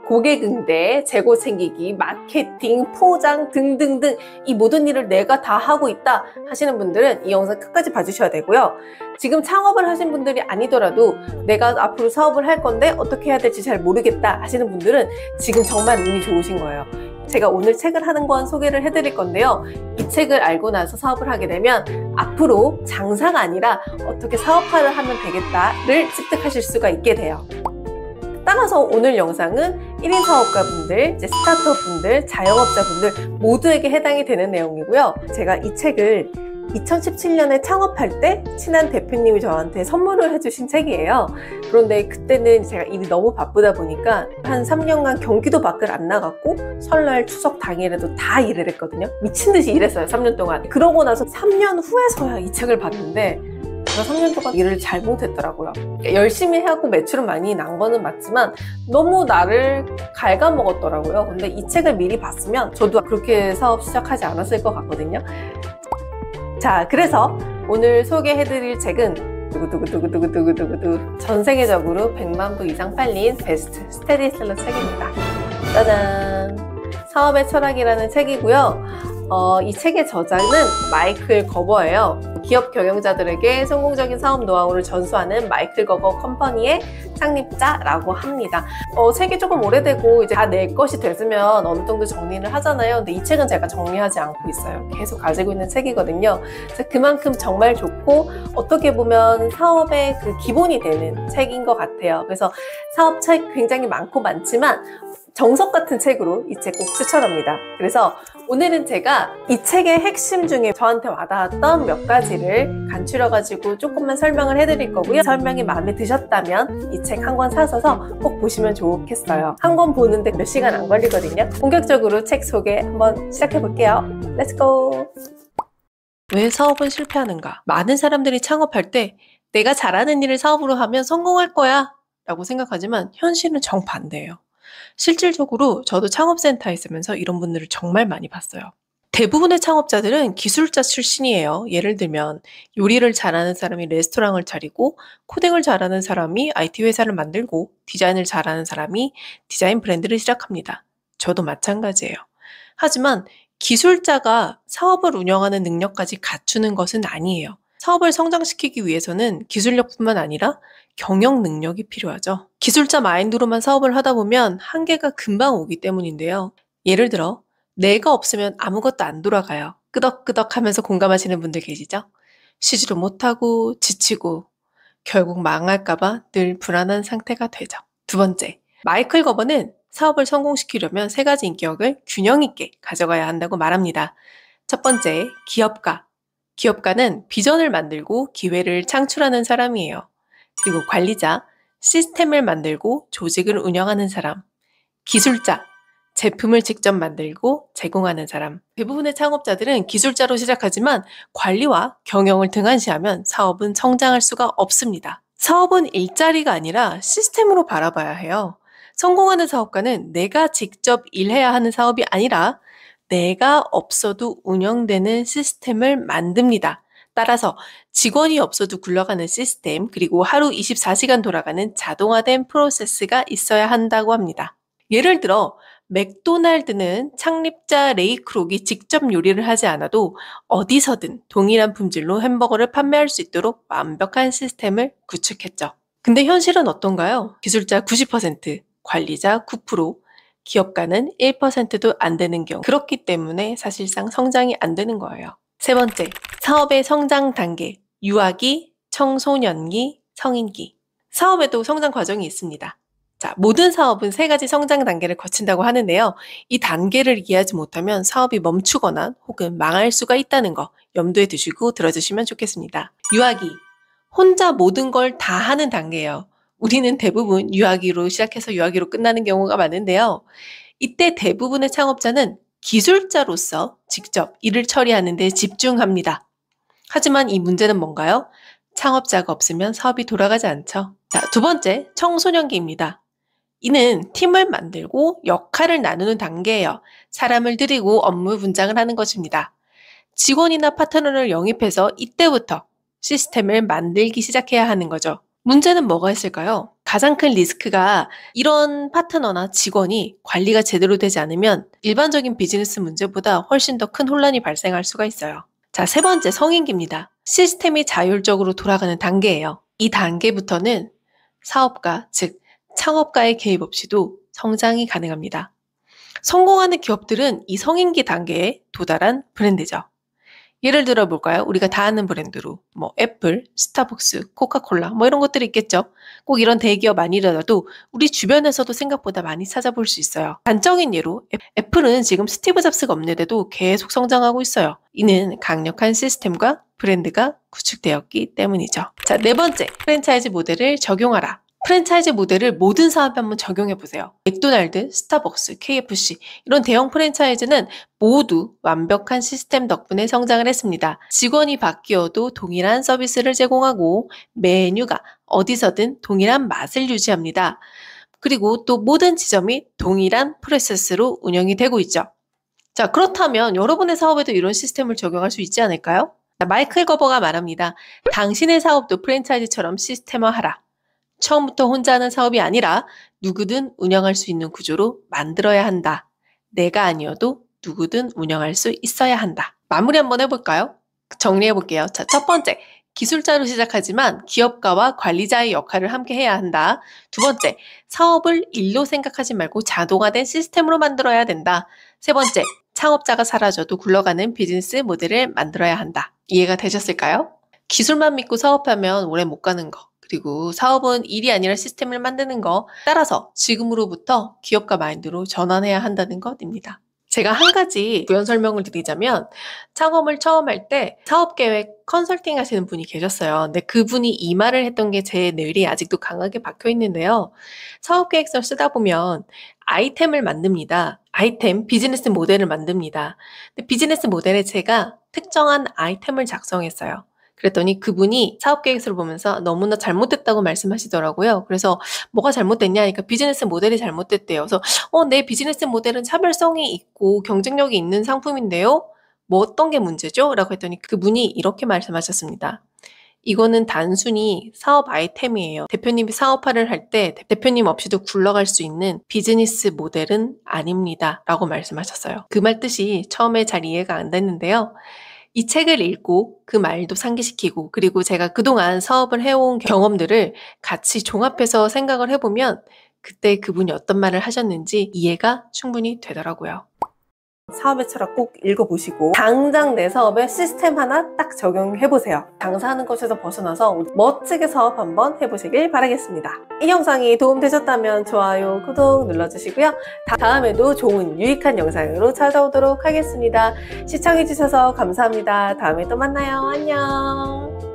고객 응대, 재고 챙기기, 마케팅, 포장 등등등 이 모든 일을 내가 다 하고 있다 하시는 분들은 이 영상 끝까지 봐주셔야 되고요. 지금 창업을 하신 분들이 아니더라도 내가 앞으로 사업을 할 건데 어떻게 해야 될지 잘 모르겠다 하시는 분들은 지금 정말 운이 좋으신 거예요. 제가 오늘 책을 한 권 소개를 해드릴 건데요. 이 책을 알고 나서 사업을 하게 되면 앞으로 장사가 아니라 어떻게 사업화를 하면 되겠다를 습득하실 수가 있게 돼요. 따라서 오늘 영상은 1인 사업가분들, 스타트업분들, 자영업자분들 모두에게 해당이 되는 내용이고요. 제가 이 책을 2017년에 창업할 때 친한 대표님이 저한테 선물을 해주신 책이에요. 그런데 그때는 제가 일이 너무 바쁘다 보니까 한 3년간 경기도 밖을 안 나갔고 설날 추석 당일에도 다 일을 했거든요. 미친 듯이 일했어요, 3년 동안. 그러고 나서 3년 후에서야 이 책을 봤는데 제가 3년 동안 일을 잘 못했더라고요. 열심히 하고 매출은 많이 난 거는 맞지만 너무 나를 갉아먹었더라고요. 근데 이 책을 미리 봤으면 저도 그렇게 사업 시작하지 않았을 것 같거든요. 자, 그래서 오늘 소개해드릴 책은 두구두구두구두구두구두구 전 세계적으로 100만 부 이상 팔린 베스트 스테디셀러 책입니다. 짜잔! 사업의 철학이라는 책이고요. 이 책의 저자는 마이클 거버예요. 기업 경영자들에게 성공적인 사업 노하우를 전수하는 마이클 거버 컴퍼니의 창립자라고 합니다. 책이 조금 오래되고 이제 다 내 것이 됐으면 어느 정도 정리를 하잖아요. 근데 이 책은 제가 정리하지 않고 있어요. 계속 가지고 있는 책이거든요. 그래서 그만큼 정말 좋고 어떻게 보면 사업의 그 기본이 되는 책인 것 같아요. 그래서 사업 책 굉장히 많지만 정석 같은 책으로 이 책 꼭 추천합니다. 그래서 오늘은 제가 이 책의 핵심 중에 저한테 와닿았던 몇 가지를 간추려가지고 조금만 설명을 해드릴 거고요. 설명이 마음에 드셨다면 이 책 한 권 사셔서 꼭 보시면 좋겠어요. 한 권 보는데 몇 시간 안 걸리거든요. 본격적으로 책 소개 한번 시작해볼게요. 렛츠고! 왜 사업은 실패하는가? 많은 사람들이 창업할 때 내가 잘하는 일을 사업으로 하면 성공할 거야 라고 생각하지만 현실은 정반대예요. 실질적으로 저도 창업센터에 있으면서 이런 분들을 정말 많이 봤어요. 대부분의 창업자들은 기술자 출신이에요. 예를 들면 요리를 잘하는 사람이 레스토랑을 차리고 코딩을 잘하는 사람이 IT 회사를 만들고 디자인을 잘하는 사람이 디자인 브랜드를 시작합니다. 저도 마찬가지예요. 하지만 기술자가 사업을 운영하는 능력까지 갖추는 것은 아니에요. 사업을 성장시키기 위해서는 기술력뿐만 아니라 경영 능력이 필요하죠. 기술자 마인드로만 사업을 하다 보면 한계가 금방 오기 때문인데요. 예를 들어 내가 없으면 아무것도 안 돌아가요. 끄덕끄덕 하면서 공감하시는 분들 계시죠? 쉬지도 못하고 지치고 결국 망할까봐 늘 불안한 상태가 되죠. 두 번째, 마이클 거버는 사업을 성공시키려면 3가지 인격을 균형 있게 가져가야 한다고 말합니다. 첫 번째, 기업가. 기업가는 비전을 만들고 기회를 창출하는 사람이에요. 그리고 관리자, 시스템을 만들고 조직을 운영하는 사람. 기술자, 제품을 직접 만들고 제공하는 사람. 대부분의 창업자들은 기술자로 시작하지만 관리와 경영을 등한시하면 사업은 성장할 수가 없습니다. 사업은 일자리가 아니라 시스템으로 바라봐야 해요. 성공하는 사업가는 내가 직접 일해야 하는 사업이 아니라 내가 없어도 운영되는 시스템을 만듭니다. 따라서 직원이 없어도 굴러가는 시스템, 그리고 하루 24시간 돌아가는 자동화된 프로세스가 있어야 한다고 합니다. 예를 들어 맥도날드는 창립자 레이 크록이 직접 요리를 하지 않아도 어디서든 동일한 품질로 햄버거를 판매할 수 있도록 완벽한 시스템을 구축했죠. 근데 현실은 어떤가요? 기술자 90%, 관리자 9%, 기업가는 1%도 안 되는 경우. 그렇기 때문에 사실상 성장이 안 되는 거예요. 세 번째, 사업의 성장 단계, 유아기, 청소년기, 성인기. 사업에도 성장 과정이 있습니다. 자, 모든 사업은 3가지 성장 단계를 거친다고 하는데요. 이 단계를 이해하지 못하면 사업이 멈추거나 혹은 망할 수가 있다는 거 염두에 두시고 들어주시면 좋겠습니다. 유아기, 혼자 모든 걸 다 하는 단계예요. 우리는 대부분 유아기로 시작해서 유아기로 끝나는 경우가 많은데요. 이때 대부분의 창업자는 기술자로서 직접 일을 처리하는 데 집중합니다. 하지만 이 문제는 뭔가요? 창업자가 없으면 사업이 돌아가지 않죠. 자, 두 번째, 청소년기입니다. 이는 팀을 만들고 역할을 나누는 단계예요. 사람을 들이고 업무 분장을 하는 것입니다. 직원이나 파트너를 영입해서 이때부터 시스템을 만들기 시작해야 하는 거죠. 문제는 뭐가 있을까요? 가장 큰 리스크가 이런 파트너나 직원이 관리가 제대로 되지 않으면 일반적인 비즈니스 문제보다 훨씬 더 큰 혼란이 발생할 수가 있어요. 자, 세 번째, 성인기입니다. 시스템이 자율적으로 돌아가는 단계예요. 이 단계부터는 사업가, 즉 창업가의 개입 없이도 성장이 가능합니다. 성공하는 기업들은 이 성인기 단계에 도달한 브랜드죠. 예를 들어 볼까요? 우리가 다 아는 브랜드로 애플, 스타벅스, 코카콜라 이런 것들이 있겠죠. 꼭 이런 대기업 아니더라도 우리 주변에서도 생각보다 많이 찾아볼 수 있어요. 단적인 예로 애플은 지금 스티브 잡스가 없는데도 계속 성장하고 있어요. 이는 강력한 시스템과 브랜드가 구축되었기 때문이죠. 자, 네 번째, 프랜차이즈 모델을 적용하라. 프랜차이즈 모델을 모든 사업에 한번 적용해 보세요. 맥도날드, 스타벅스, KFC 이런 대형 프랜차이즈는 모두 완벽한 시스템 덕분에 성장을 했습니다. 직원이 바뀌어도 동일한 서비스를 제공하고 메뉴가 어디서든 동일한 맛을 유지합니다. 그리고 또 모든 지점이 동일한 프로세스로 운영이 되고 있죠. 자, 그렇다면 여러분의 사업에도 이런 시스템을 적용할 수 있지 않을까요? 마이클 거버가 말합니다. 당신의 사업도 프랜차이즈처럼 시스템화하라. 처음부터 혼자 하는 사업이 아니라 누구든 운영할 수 있는 구조로 만들어야 한다. 내가 아니어도 누구든 운영할 수 있어야 한다. 마무리 한번 해볼까요? 정리해 볼게요. 자, 첫 번째, 기술자로 시작하지만 기업가와 관리자의 역할을 함께 해야 한다. 두 번째, 사업을 일로 생각하지 말고 자동화된 시스템으로 만들어야 된다. 세 번째, 창업자가 사라져도 굴러가는 비즈니스 모델을 만들어야 한다. 이해가 되셨을까요? 기술만 믿고 사업하면 오래 못 가는 거. 그리고 사업은 일이 아니라 시스템을 만드는 거. 따라서 지금으로부터 기업가 마인드로 전환해야 한다는 것입니다. 제가 한 가지 부연 설명을 드리자면 창업을 처음 할 때 사업계획 컨설팅 하시는 분이 계셨어요. 근데 그분이 이 말을 했던 게 제 뇌리에 아직도 강하게 박혀 있는데요. 사업계획서를 쓰다 보면 아이템을 만듭니다. 아이템, 비즈니스 모델을 만듭니다. 근데 비즈니스 모델에 제가 특정한 아이템을 작성했어요. 그랬더니 그분이 사업계획서를 보면서 너무나 잘못됐다고 말씀하시더라고요. 그래서 뭐가 잘못됐냐 하니까 비즈니스 모델이 잘못됐대요. 그래서 내 비즈니스 모델은 차별성이 있고 경쟁력이 있는 상품인데요. 어떤 게 문제죠? 라고 했더니 그분이 이렇게 말씀하셨습니다. 이거는 단순히 사업 아이템이에요. 대표님이 사업화를 할 때 대표님 없이도 굴러갈 수 있는 비즈니스 모델은 아닙니다. 라고 말씀하셨어요. 그 말 뜻이 처음에 잘 이해가 안 됐는데요. 이 책을 읽고 그 말도 상기시키고 그리고 제가 그동안 사업을 해온 경험들을 같이 종합해서 생각을 해보면 그때 그분이 어떤 말을 하셨는지 이해가 충분히 되더라고요. 사업의 철학 꼭 읽어보시고 당장 내 사업에 시스템 하나 딱 적용해보세요. 장사하는 것에서 벗어나서 멋지게 사업 한번 해보시길 바라겠습니다. 이 영상이 도움되셨다면 좋아요, 구독 눌러주시고요. 다음에도 좋은 유익한 영상으로 찾아오도록 하겠습니다. 시청해주셔서 감사합니다. 다음에 또 만나요. 안녕.